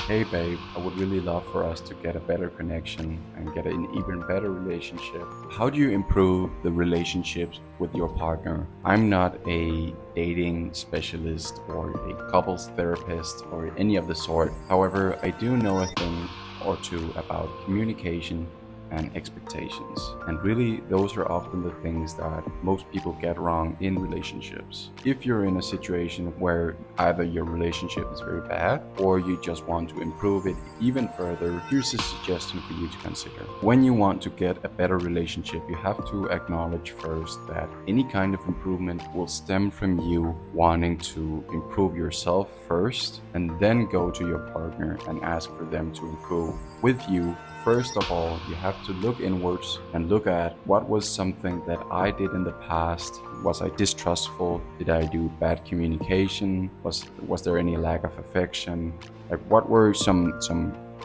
Hey babe, I would really love for us to get a better connection and get an even better relationship. How do you improve the relationships with your partner? I'm not a dating specialist or a couples therapist or any of the sort. However, I do know a thing or two about communication and expectations. And really, those are often the things that most people get wrong in relationships. If you're in a situation where either your relationship is very bad or you just want to improve it even further, here's a suggestion for you to consider. When you want to get a better relationship, you have to acknowledge first that any kind of improvement will stem from you wanting to improve yourself first and then go to your partner and ask for them to improve with you. First of all, you have to look inwards and look at what was something that I did in the past. Was I distrustful? Did I do bad communication? Was there any lack of affection? Like what were some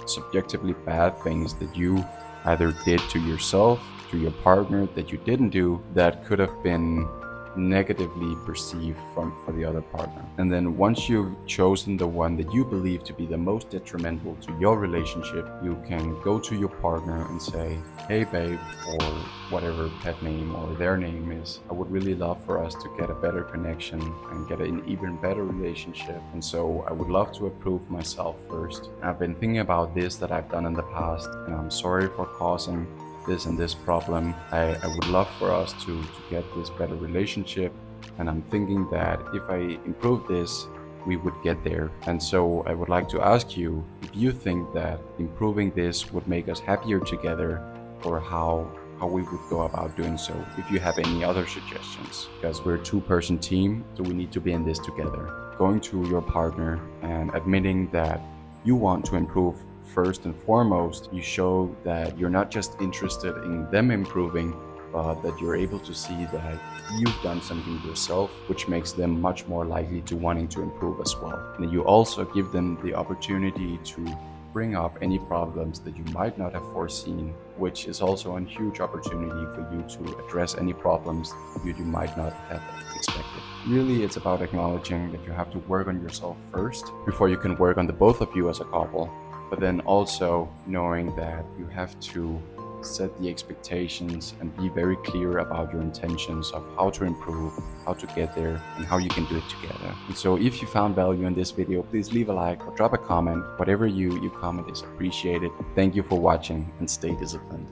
subjectively bad things that you either did to yourself, to your partner that you didn't do that could have been negatively perceived for the other partner. And then once you've chosen the one that you believe to be the most detrimental to your relationship, you can go to your partner and say, hey babe, or whatever pet name or their name is, I would really love for us to get a better connection and get an even better relationship. And so I would love to approve myself first. I've been thinking about this that I've done in the past, and I'm sorry for causing this and this problem. I would love for us to get this better relationship, and I'm thinking that if I improve this, we would get there. And so I would like to ask you if you think that improving this would make us happier together, or how we would go about doing so. If you have any other suggestions, because we're a two-person team, so we need to be in this together. Going to your partner and admitting that you want to improve first and foremost, you show that you're not just interested in them improving, but that you're able to see that you've done something yourself, which makes them much more likely to wanting to improve as well. And you also give them the opportunity to bring up any problems that you might not have foreseen, which is also a huge opportunity for you to address any problems you might not have expected. Really, it's about acknowledging that you have to work on yourself first before you can work on the both of you as a couple. But then also knowing that you have to set the expectations and be very clear about your intentions of how to improve, how to get there, and how you can do it together. And so if you found value in this video, please leave a like or drop a comment. Whatever you comment is appreciated. Thank you for watching, and stay disciplined.